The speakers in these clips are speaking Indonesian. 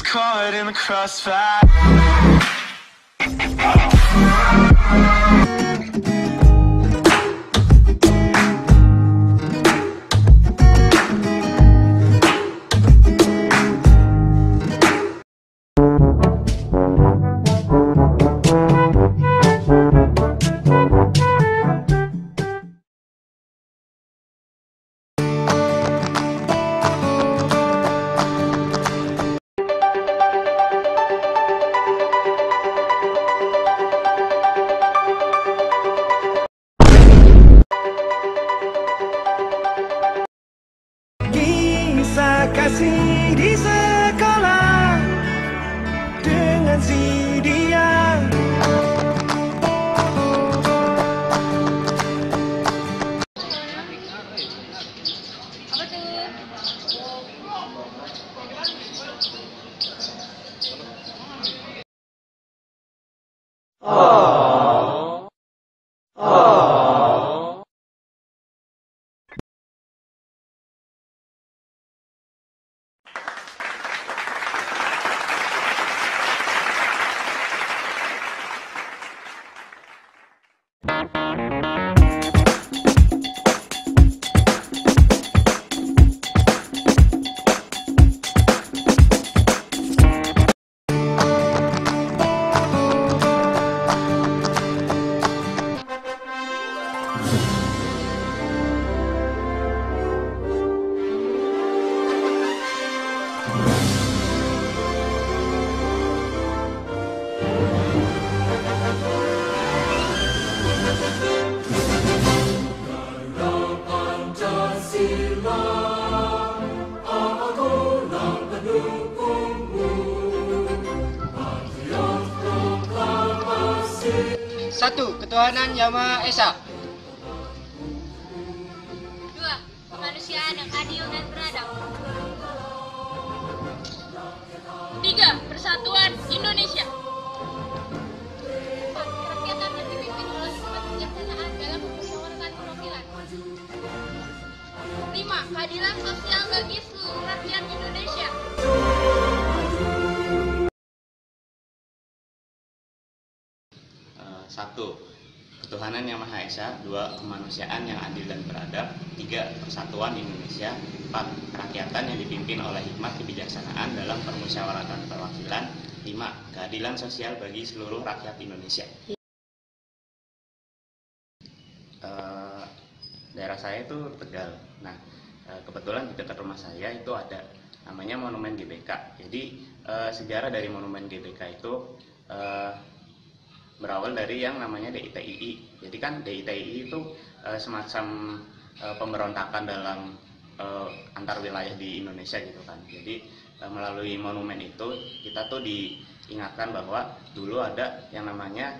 gets caught in the crossfire. Kasih di sekolah dengan si dia. Apa tuh? Satu, ketuhanan Yang Maha Esa. 2. Kemanusiaan yang adil dan beradab. 3. Persatuan Indonesia. 4. Kerakyatan yang dipimpin oleh hikmat kebijaksanaan dalam permusyawaratan perwakilan. 5. Keadilan sosial bagi seluruh rakyat Indonesia. Satu, ketuhanan Yang Maha Esa. 2, kemanusiaan yang adil dan beradab. 3, persatuan Indonesia. 4, kerakyatan yang dipimpin oleh hikmat kebijaksanaan dalam permusyawaratan perwakilan. 5, keadilan sosial bagi seluruh rakyat Indonesia. Daerah saya itu Tegal. Nah, kebetulan di dekat rumah saya itu ada namanya Monumen GBK. Jadi sejarah dari Monumen GBK itu berawal dari yang namanya DITII. Jadi kan DITII itu semacam pemberontakan dalam antar wilayah di Indonesia gitu kan. Jadi melalui monumen itu kita tuh diingatkan bahwa dulu ada yang namanya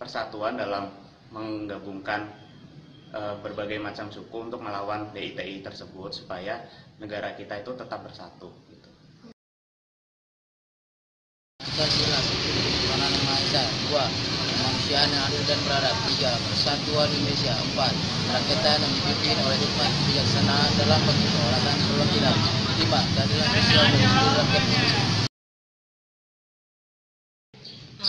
persatuan dalam menggabungkan berbagai macam suku untuk melawan DITII tersebut supaya negara kita itu tetap bersatu gitu. Pancasila, ketuhanan Yang Maha Esa. 2, kemanusiaan yang adil dan beradab. 3, persatuan Indonesia. 4, kerakyatan yang dipimpin oleh hikmat kebijaksanaan dalam permusyawaratan perwakilan. 5, keadilan sosial bagi seluruh rakyat Indonesia.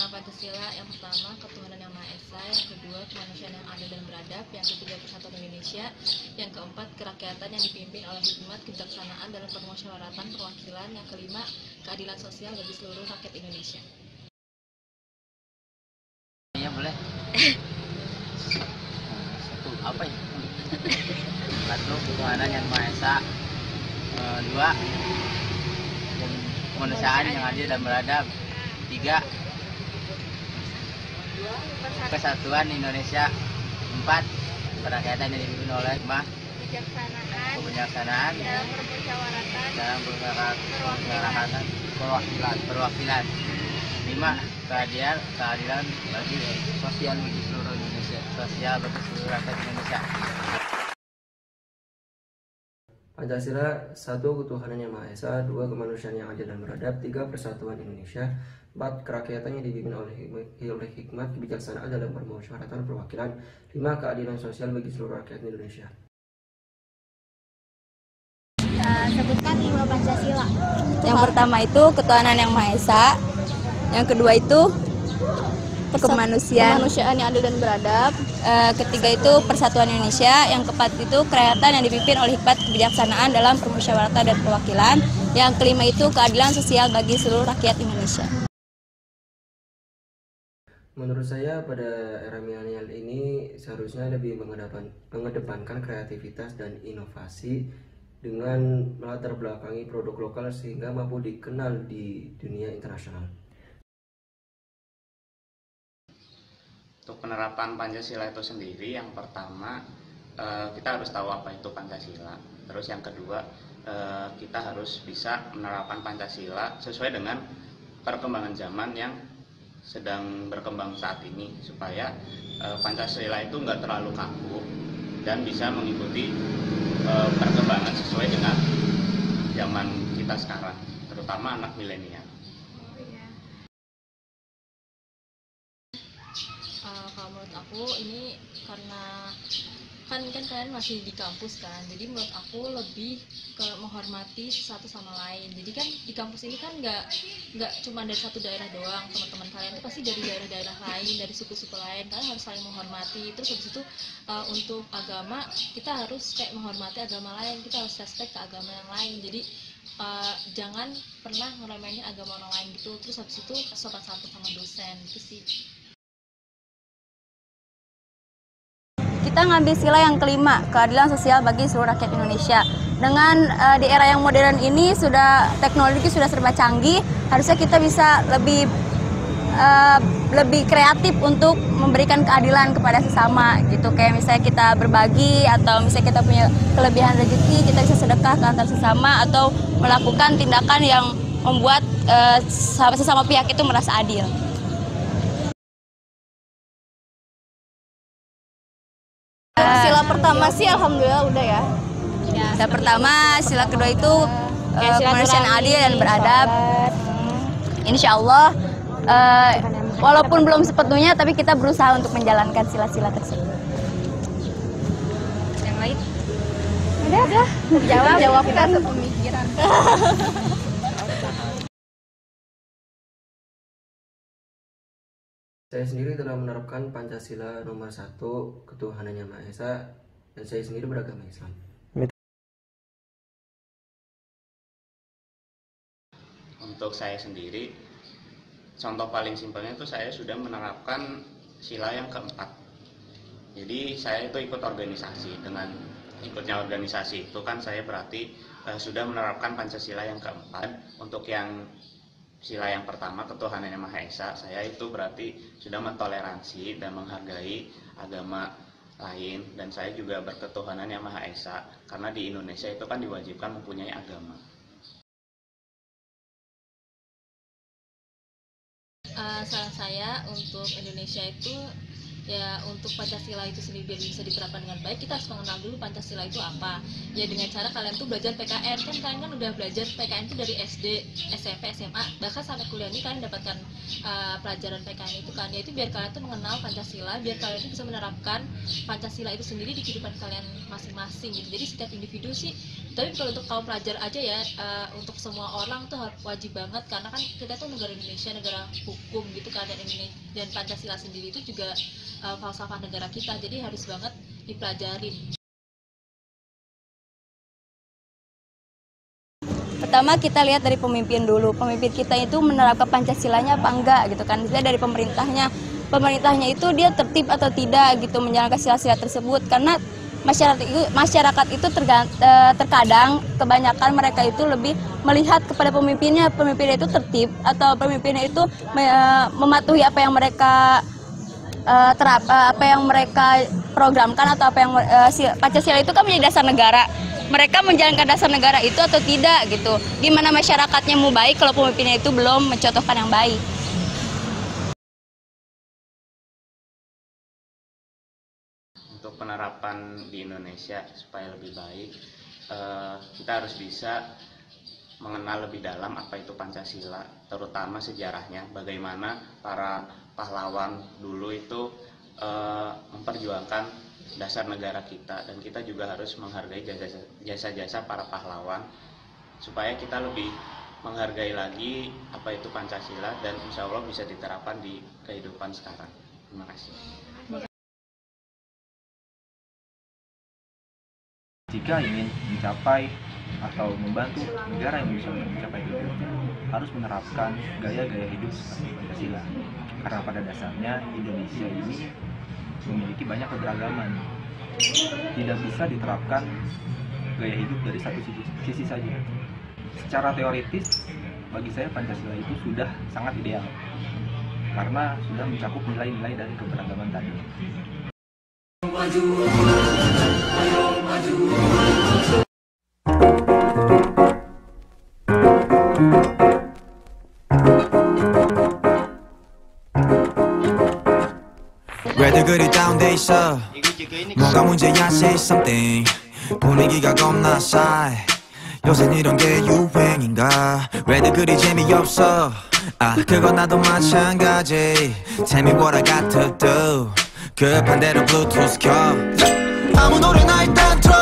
Pancasila yang pertama, ketuhanan Yang Maha Esa. Yang kedua, kemanusiaan yang adil dan beradab. Yang ketiga, persatuan Indonesia. Yang keempat, kerakyatan yang dipimpin oleh hikmat kebijaksanaan dalam permusyawaratan perwakilan. Yang kelima, keadilan sosial bagi seluruh rakyat Indonesia. Ya boleh. Satu, apa ya? 1, ketuhanan Yang Maha Esa. 2, kemanusiaan yang adil dan beradab. 3, kesatuan Indonesia. 4, kerakyatan yang dipimpin oleh hikmat kebijaksanaan dalam permusyawaratan perwakilan. 5, keadilan bagi sosial bagi seluruh Indonesia. Sosial bagi seluruh rakyat Indonesia. Pancasila. 1, ketuhanan Yang Maha Esa. 2, kemanusiaan yang adil dan beradab. 3, persatuan Indonesia. 4, kerakyatan yang dipimpin oleh hikmat kebijaksanaan dalam permusyawaratan perwakilan. 5, keadilan sosial bagi seluruh rakyat Indonesia. Sebutkan 5 Pancasila. Yang pertama itu ketuhanan yang Maha Esa. Yang kedua itu kemanusiaan yang adil dan beradab. Ketiga itu persatuan Indonesia. Yang keempat itu kerakyatan yang dipimpin oleh hikmat kebijaksanaan dalam permusyawaratan dan perwakilan. Yang kelima itu keadilan sosial bagi seluruh rakyat Indonesia. Menurut saya pada era milenial ini seharusnya lebih mengedepankan kreativitas dan inovasi dengan melatar belakangi produk lokal sehingga mampu dikenal di dunia internasional. Untuk penerapan Pancasila itu sendiri, yang pertama kita harus tahu apa itu Pancasila. Terus yang kedua, kita harus bisa menerapkan Pancasila sesuai dengan perkembangan zaman yang sedang berkembang saat ini, supaya Pancasila itu nggak terlalu kaku dan bisa mengikuti perkembangan sesuai dengan zaman kita sekarang, terutama anak milenial. Kalau menurut aku ini karena kan kalian masih di kampus kan, jadi menurut aku lebih ke menghormati satu sama lain. Jadi kan di kampus ini kan nggak cuma dari satu daerah doang, teman-teman kalian itu pasti dari daerah-daerah lain, dari suku-suku lain. Kalian harus saling menghormati. Terus habis itu untuk agama kita harus kayak menghormati agama lain, kita harus respect ke agama yang lain. Jadi jangan pernah ngeremehin agama orang lain gitu. Terus habis itu sopan santun sama dosen gitu sih. Kita ngambil sila yang kelima, keadilan sosial bagi seluruh rakyat Indonesia. Dengan di era yang modern ini teknologi sudah serba canggih, harusnya kita bisa lebih kreatif untuk memberikan keadilan kepada sesama gitu. Kayak misalnya kita berbagi, atau misalnya kita punya kelebihan rezeki, kita bisa sedekah ke antar sesama, atau melakukan tindakan yang membuat sesama pihak itu merasa adil. Sila pertama sih alhamdulillah udah ya. Sila pertama, sila kedua itu kemanusiaan yang adil dan beradab. Insya Allah, walaupun belum sepenuhnya, tapi kita berusaha untuk menjalankan sila-sila tersebut. Yang lain? Udah. Jawabkan pemikiran. Saya sendiri telah menerapkan Pancasila nomor 1, ketuhanan yang Maha Esa, dan saya sendiri beragama Islam. Untuk saya sendiri, contoh paling simpelnya itu saya sudah menerapkan sila yang keempat. Jadi saya itu ikut organisasi. Dengan ikutnya organisasi itu kan saya berarti sudah menerapkan Pancasila yang keempat. Untuk yang sila yang pertama, ketuhanan yang Maha Esa, saya itu berarti sudah mentoleransi dan menghargai agama lain, dan saya juga berketuhanan yang Maha Esa karena di Indonesia itu kan diwajibkan mempunyai agama. Saran saya untuk Indonesia itu ya, untuk Pancasila itu sendiri biar bisa diterapkan dengan baik, kita harus mengenal dulu Pancasila itu apa. Ya dengan cara kalian tuh belajar PKN, kan kalian kan udah belajar PKN itu dari SD, SMP, SMA, bahkan sampai kuliah ini kalian dapatkan pelajaran PKN itu kan. Yaitu biar kalian tuh mengenal Pancasila, biar kalian tuh bisa menerapkan Pancasila itu sendiri di kehidupan kalian masing-masing gitu. Jadi setiap individu sih, tapi kalau untuk kaum pelajar aja ya, untuk semua orang tuh wajib banget, karena kan kita tuh negara Indonesia, negara hukum gitu kan, dan Pancasila sendiri itu juga falsafah negara kita, jadi harus banget dipelajarin. Pertama kita lihat dari pemimpin dulu, pemimpin kita itu menerapkan Pancasilanya apa enggak gitu kan. Misalnya dari pemerintahnya itu dia tertib atau tidak gitu menjalankan sila-sila tersebut, karena masyarakat itu terkadang kebanyakan mereka itu lebih melihat kepada pemimpinnya itu tertib, atau pemimpinnya itu mematuhi apa yang mereka apa yang mereka programkan, atau apa yang Pancasila itu kan menjadi dasar negara. Mereka menjalankan dasar negara itu atau tidak gitu. Gimana masyarakatnya mau baik kalau pemimpinnya itu belum mencontohkan yang baik. Untuk penerapan di Indonesia supaya lebih baik, kita harus bisa mengenal lebih dalam apa itu Pancasila, terutama sejarahnya, bagaimana para pahlawan dulu itu memperjuangkan dasar negara kita, dan kita juga harus menghargai jasa-jasa para pahlawan supaya kita lebih menghargai lagi apa itu Pancasila dan insya Allah bisa diterapkan di kehidupan sekarang. Terima kasih. Jika ingin mencapai atau membantu negara Indonesia untuk mencapai tujuannya, harus menerapkan gaya-gaya hidup seperti Pancasila. Karena pada dasarnya Indonesia ini memiliki banyak keberagaman. Tidak bisa diterapkan gaya hidup dari satu sisi saja. Secara teoritis, bagi saya Pancasila itu sudah sangat ideal karena sudah mencakup nilai-nilai dari keberagaman tadi. 왜들 그리 다운돼 있어 뭐가 문제야 say something 분위기가 겁나 싸해 요샌 이런 게 유행인가 왜들 그리 재미없어 아 그건 나도 마찬가지 Tell me what I got to do 급한 대로 블루투스 켜 아무 노래나 일단 틀어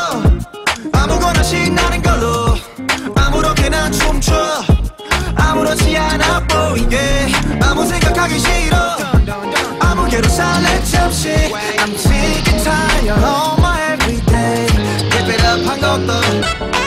아무거나 신나는 걸로 아무렇게나 춤춰 아무렇지 않아 보이게 아무 생각하기 싫어 아무개로 살래 잠시 I'm sick and tired of my everyday Give it up 한 것도